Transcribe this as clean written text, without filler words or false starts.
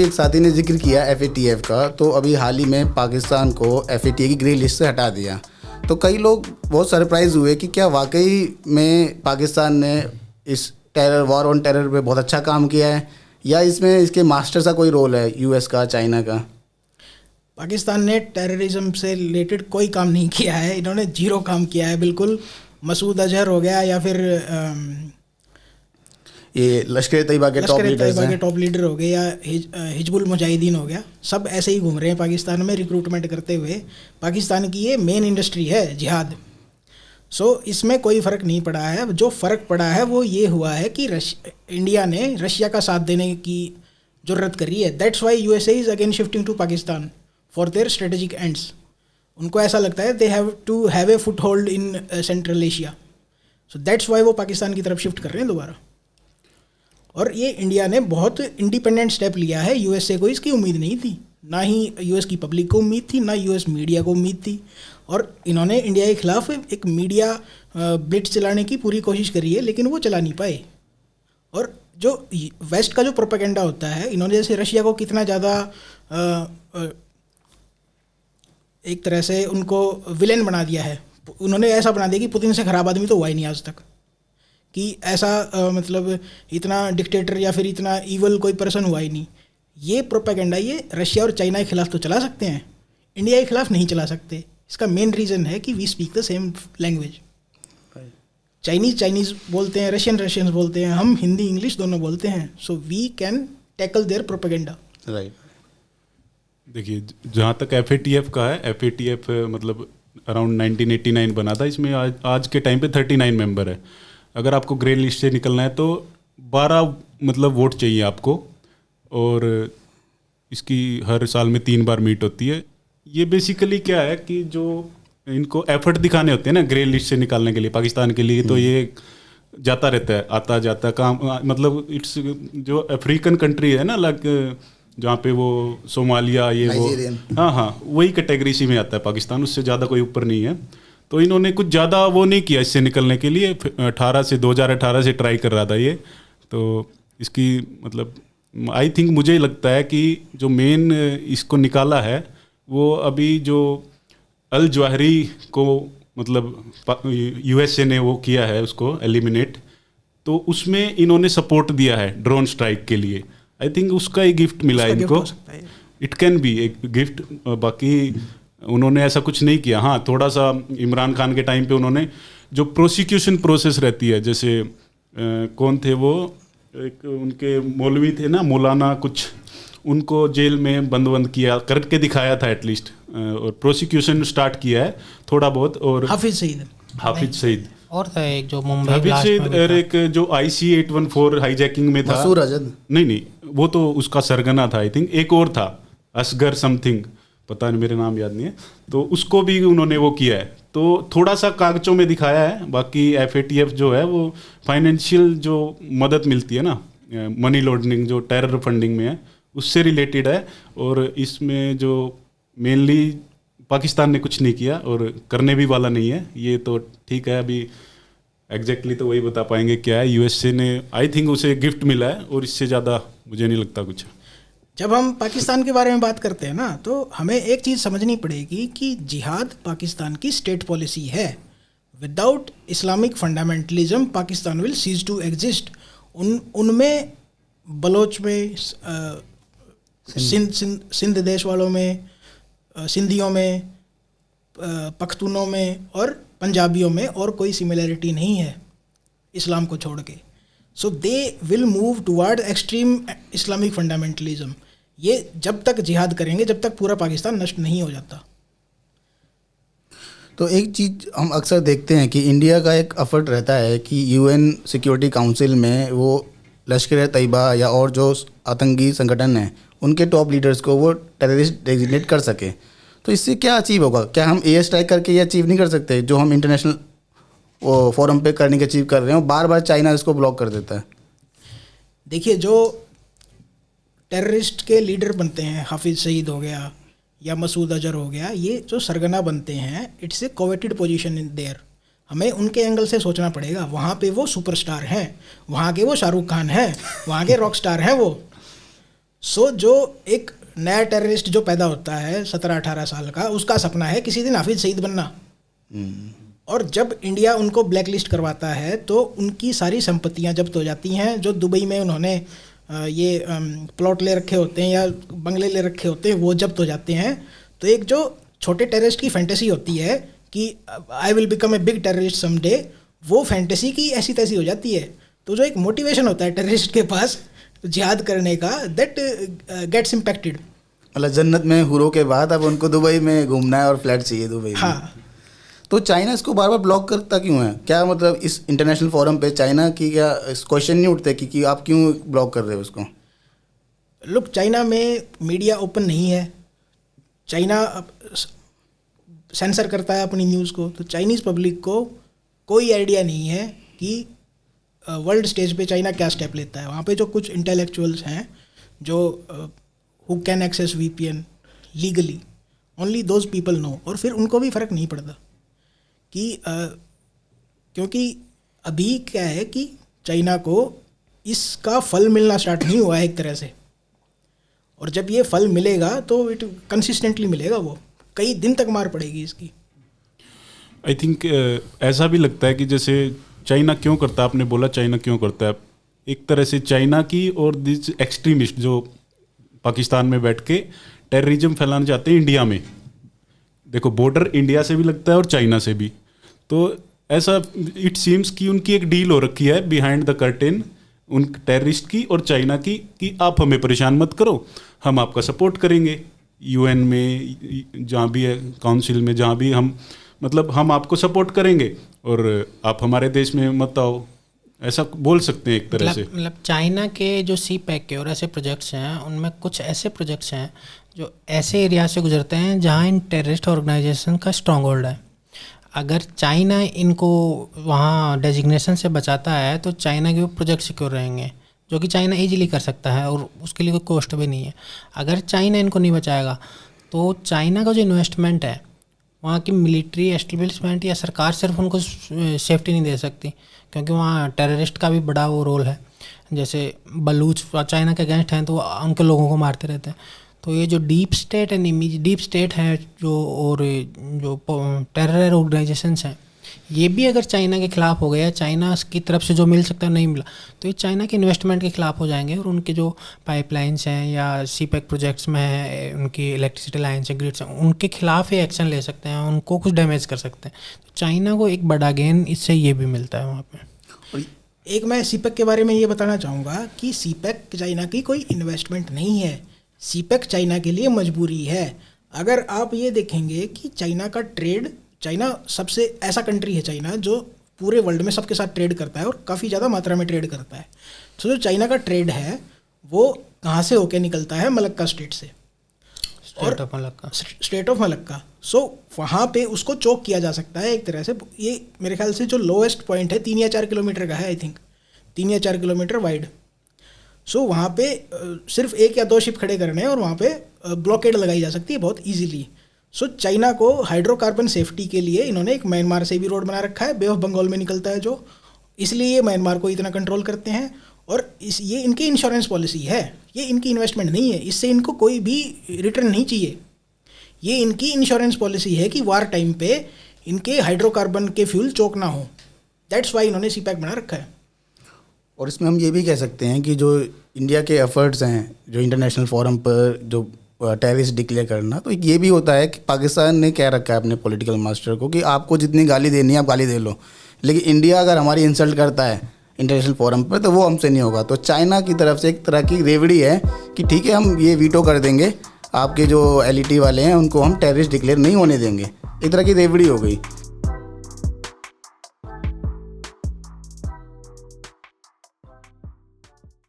भी एक साथी ने जिक्र किया FATF का, तो अभी हाल ही में पाकिस्तान को FATF की ग्रे लिस्ट से हटा दिया। तो कई लोग बहुत सरप्राइज हुए कि क्या वाकई में पाकिस्तान ने इस वॉर ऑन टेरर पे बहुत अच्छा काम किया है, या इसमें इसके मास्टर का कोई रोल है, US का, चाइना का? पाकिस्तान ने टेररिज्म से रिलेटेड कोई काम नहीं किया है, इन्होंने जीरो काम किया है बिल्कुल। मसूद अजहर हो गया या फिर ये लश्कर तैयबा के टॉप लीडर हो गए, या हिजबुल मुजाहिदीन हो गया, सब ऐसे ही घूम रहे हैं पाकिस्तान में रिक्रूटमेंट करते हुए। पाकिस्तान की ये मेन इंडस्ट्री है जिहाद। सो इसमें कोई फ़र्क नहीं पड़ा है। जो फ़र्क पड़ा है वो ये हुआ है कि इंडिया ने रशिया का साथ देने की ज़रूरत करी है। That's why USA is again shifting to Pakistan for their strategic ends. उनको ऐसा लगता है they have to have a foothold in central Asia. So that's why वो पाकिस्तान की तरफ शिफ्ट कर रहे हैं दोबारा। और ये इंडिया ने बहुत इंडिपेंडेंट स्टेप लिया है। USA को इसकी उम्मीद नहीं थी, ना ही US की पब्लिक को उम्मीद थी, ना US मीडिया को उम्मीद थी। और इन्होंने इंडिया के खिलाफ एक मीडिया ब्लिट्स चलाने की पूरी कोशिश करी है, लेकिन वो चला नहीं पाए। और जो वेस्ट का जो प्रोपेगेंडा होता है, इन्होंने जैसे रशिया को कितना ज़्यादा एक तरह से उनको विलेन बना दिया है। उन्होंने ऐसा बना दिया कि पुतिन से ख़राब आदमी तो हुआ ही नहीं आज तक, कि ऐसा मतलब इतना डिक्टेटर या फिर इतना ईवल कोई पर्सन हुआ ही नहीं। ये प्रोपेगेंडा ये रशिया और चाइना के खिलाफ तो चला सकते हैं, इंडिया के खिलाफ नहीं चला सकते। इसका मेन रीज़न है कि we speak the same language. Chinese बोलते हैं, रशियंस बोलते हैं, हम हिंदी इंग्लिश दोनों बोलते हैं। So we can tackle their propaganda. Right. देखिए, जहाँ तक FATF का है, FATF मतलब अराउंड 1989 बना था। इसमें आज के टाइम पे 39 मेंबर है। अगर आपको ग्रे लिस्ट से निकलना है तो 12 मतलब वोट चाहिए आपको, और इसकी हर साल में 3 बार मीट होती है। ये बेसिकली क्या है कि जो इनको एफर्ट दिखाने होते हैं ना ग्रे लिस्ट से निकालने के लिए पाकिस्तान के लिए, तो ये जाता रहता है, आता जाता काम, मतलब इट्स जो अफ्रीकन कंट्री है ना, लाइक जहाँ पे वो सोमालिया ये वो, हाँ वही कैटेगरी सी में आता है पाकिस्तान, उससे ज़्यादा कोई ऊपर नहीं है। तो इन्होंने कुछ ज़्यादा वो नहीं किया इससे निकलने के लिए। 2018 से ट्राई कर रहा था ये। तो इसकी मतलब आई थिंक मुझे लगता है कि जो मेन इसको निकाला है वो अभी जो अल जवाहरी को मतलब USA ने वो किया है उसको एलिमिनेट, तो उसमें इन्होंने सपोर्ट दिया है ड्रोन स्ट्राइक के लिए। आई थिंक उसका ही गिफ्ट मिला है इनको। इट कैन बी एक गिफ्ट। बाकी उन्होंने ऐसा कुछ नहीं किया। हाँ, थोड़ा सा इमरान खान के टाइम पे उन्होंने जो प्रोसिक्यूशन प्रोसेस रहती है, जैसे कौन थे वो, एक उनके मौलवी थे ना, मौलाना कुछ, उनको जेल में बंद किया करके दिखाया था एटलीस्ट, और प्रोसिक्यूशन स्टार्ट किया है थोड़ा बहुत। और हाफिज सईद और था एक जो मुंबई हाफिज सईद, और एक जो IC-814 हाईजैकिंग में था, मसूर अजद, नहीं वो तो उसका सरगना था आई थिंक। एक और था असगर समथिंग, पता नहीं, मेरे नाम याद नहीं है। तो उसको भी उन्होंने वो किया है। तो थोड़ा सा कागजों में दिखाया है। बाकी FATF जो है वो फाइनेंशियल जो मदद मिलती है ना, मनी लॉन्ड्रिंग जो टेरर फंडिंग में है, उससे रिलेटेड है। और इसमें जो मेनली पाकिस्तान ने कुछ नहीं किया और करने भी वाला नहीं है। ये तो ठीक है, अभी एग्जैक्टली तो वही बता पाएंगे क्या है। USA ने आई थिंक उसे गिफ्ट मिला है, और इससे ज़्यादा मुझे नहीं लगता कुछ। जब हम पाकिस्तान के बारे में बात करते हैं ना, तो हमें एक चीज़ समझनी पड़ेगी कि जिहाद पाकिस्तान की स्टेट पॉलिसी है। Without Islamic fundamentalism Pakistan will cease to exist. उनमें बलोच में, सिंध देश वालों में, सिंधियों में, पख्तूनों में और पंजाबियों में और कोई सिमिलरिटी नहीं है इस्लाम को छोड़ के। So they will move toward extreme Islamic fundamentalism. ये जब तक जिहाद करेंगे, जब तक पूरा पाकिस्तान नष्ट नहीं हो जाता। तो एक चीज़ हम अक्सर देखते हैं कि इंडिया का एक एफर्ट रहता है कि UN सिक्योरिटी काउंसिल में वो लश्कर तैयबा या और जो आतंकी संगठन हैं उनके टॉप लीडर्स को वो टेररिस्ट डेजिग्नेट कर सके। तो इससे क्या अचीव होगा? क्या हम एयर स्ट्राइक करके ये अचीव नहीं कर सकते जो हम इंटरनेशनल फोरम पे करने के अचीव कर रहे हैं? बार बार चाइना इसको ब्लॉक कर देता है। देखिए, जो टेररिस्ट के लीडर बनते हैं, हाफिज सईद हो गया या मसूद अजहर हो गया, ये जो सरगना बनते हैं, it's a coveted position in their. हमें उनके एंगल से सोचना पड़ेगा। वहाँ पे वो सुपरस्टार हैं, वहाँ के वो शाहरुख खान हैं, वहाँ के रॉक स्टार हैं वो। सो जो एक नया टेररिस्ट जो पैदा होता है 17-18 साल का, उसका सपना है किसी दिन हाफिज सईद बनना। और जब इंडिया उनको ब्लैक लिस्ट करवाता है तो उनकी सारी संपत्तियां जब्त हो जाती हैं। जो दुबई में उन्होंने ये प्लॉट ले रखे होते हैं या बंगले ले रखे होते हैं, वो जब्त हो जाते हैं। तो एक जो छोटे टेररिस्ट की फैंटेसी होती है कि I will become a big terrorist someday, वो फैंटेसी की ऐसी तैसी हो जाती है। तो जो एक मोटिवेशन होता है टेररिस्ट के पास जिहाद करने का, दैट गेट्स इम्पैक्टेड। मतलब जन्नत में हुरों के बाद अब उनको दुबई में घूमना है और फ्लैट चाहिए दुबई में। हाँ। तो चाइना इसको बार बार ब्लॉक करता क्यों है? क्या मतलब इस इंटरनेशनल फोरम पे चाइना की क्या क्वेश्चन नहीं उठते कि आप क्यों ब्लॉक कर रहे हो उसको? लुक, चाइना में मीडिया ओपन नहीं है। चाइना सेंसर करता है अपनी न्यूज़ को। तो चाइनीज़ पब्लिक को कोई आइडिया नहीं है कि वर्ल्ड स्टेज पे चाइना क्या स्टेप लेता है। वहाँ पे जो कुछ इंटेलेक्चुअल्स हैं जो who can access VPN legally, only those people know. और फिर उनको भी फ़र्क नहीं पड़ता कि क्योंकि अभी क्या है कि चाइना को इसका फल मिलना स्टार्ट नहीं हुआ है एक तरह से। और जब ये फल मिलेगा तो इट कंसिस्टेंटली मिलेगा, वो कई दिन तक मार पड़ेगी इसकी। आई थिंक ऐसा भी लगता है कि जैसे चाइना क्यों करता है, आपने बोला चाइना क्यों करता है, एक तरह से चाइना की और दिस एक्सट्रीमिस्ट जो पाकिस्तान में बैठ के टेररिज्म फैलाना चाहते हैं इंडिया में। देखो, बॉर्डर इंडिया से भी लगता है और चाइना से भी। तो ऐसा इट सीम्स कि उनकी एक डील हो रखी है बिहाइंड द कर्टेन उन टेररिस्ट की और चाइना की कि आप हमें परेशान मत करो, हम आपका सपोर्ट करेंगे UN में, जहाँ भी है काउंसिल में, जहाँ भी हम मतलब हम आपको सपोर्ट करेंगे और आप हमारे देश में मत आओ, ऐसा बोल सकते हैं एक तरह से। मतलब चाइना के जो CPEC के और ऐसे प्रोजेक्ट्स हैं, उनमें कुछ ऐसे प्रोजेक्ट्स हैं जो ऐसे एरिया से गुजरते हैं जहाँ इन टेररिस्ट ऑर्गेनाइजेशन का स्ट्रॉन्ग होल्ड है। अगर चाइना इनको वहाँ डेजिग्नेशन से बचाता है तो चाइना के वो प्रोजेक्ट सिक्योर रहेंगे, जो कि चाइना ईजिली कर सकता है और उसके लिए कोई कॉस्ट भी नहीं है। अगर चाइना इनको नहीं बचाएगा तो चाइना का जो इन्वेस्टमेंट है, वहाँ की मिलिट्री एस्टेब्लिशमेंट या सरकार सिर्फ उनको सेफ्टी नहीं दे सकती, क्योंकि वहाँ टेररिस्ट का भी बड़ा वो रोल है। जैसे बलूच चाइना के अगेंस्ट हैं तो उनके लोगों को मारते रहते हैं। तो ये जो डीप स्टेट है जो और जो टेरर ऑर्गेनाइजेशंस हैं, ये भी अगर चाइना के खिलाफ हो गया, चाइना की तरफ से जो मिल सकता है नहीं मिला, तो ये चाइना के इन्वेस्टमेंट के खिलाफ हो जाएंगे और उनके जो पाइपलाइंस हैं या CPEC प्रोजेक्ट्स में है, उनकी इलेक्ट्रिसिटी लाइन्स हैं, ग्रिड्स हैं, उनके खिलाफ ही एक्शन ले सकते हैं, उनको कुछ डैमेज कर सकते हैं। तो चाइना को एक बड़ा गेन इससे ये भी मिलता है वहाँ पर। एक मैं CPEC के बारे में ये बताना चाहूँगा कि CPEC चाइना की कोई इन्वेस्टमेंट नहीं है। CPEC चाइना के लिए मजबूरी है। अगर आप ये देखेंगे कि चाइना का ट्रेड, चाइना सबसे ऐसा कंट्री है चाइना जो पूरे वर्ल्ड में सबके साथ ट्रेड करता है और काफ़ी ज़्यादा मात्रा में ट्रेड करता है। तो जो चाइना का ट्रेड है वो कहाँ से होके निकलता है? मलक्का स्टेट से, स्टेट ऑफ मलक्का। सो वहाँ पे उसको चोक किया जा सकता है एक तरह से। ये मेरे ख्याल से जो लोएस्ट पॉइंट है 3 या 4 किलोमीटर का है, आई थिंक 3 या 4 किलोमीटर वाइड। सो वहाँ पे सिर्फ 1 या 2 शिप खड़े करने हैं और वहाँ पे ब्लॉकेड लगाई जा सकती है बहुत इजीली। सो चाइना को हाइड्रोकार्बन सेफ्टी के लिए इन्होंने एक म्यांमार से भी रोड बना रखा है, बे ऑफ बंगाल में निकलता है जो, इसलिए ये म्यांमार को इतना कंट्रोल करते हैं। और ये इनकी इंश्योरेंस पॉलिसी है, ये इनकी इन्वेस्टमेंट नहीं है, इससे इनको कोई भी रिटर्न नहीं चाहिए। ये इनकी इंश्योरेंस पॉलिसी है कि वार टाइम पे इनके हाइड्रोकार्बन के फ्यूल चोक ना हो। दैट्स वाई इन्होंने CPEC बना रखा है। और इसमें हम ये भी कह सकते हैं कि जो इंडिया के एफर्ट्स हैं जो इंटरनेशनल फोरम पर जो टेररिस्ट डिक्लेयर करना, तो ये भी होता है कि पाकिस्तान ने कह रखा है अपने पॉलिटिकल मास्टर को कि आपको जितनी गाली देनी है आप गाली दे लो, लेकिन इंडिया अगर हमारी इंसल्ट करता है इंटरनेशनल फोरम पर तो वो हमसे नहीं होगा। तो चाइना की तरफ से एक तरह की रेवड़ी है कि ठीक है हम ये वीटो कर देंगे, आपके जो LET वाले हैं उनको हम टेररिस्ट डिक्लेयर नहीं होने देंगे, एक तरह की रेवड़ी हो गई।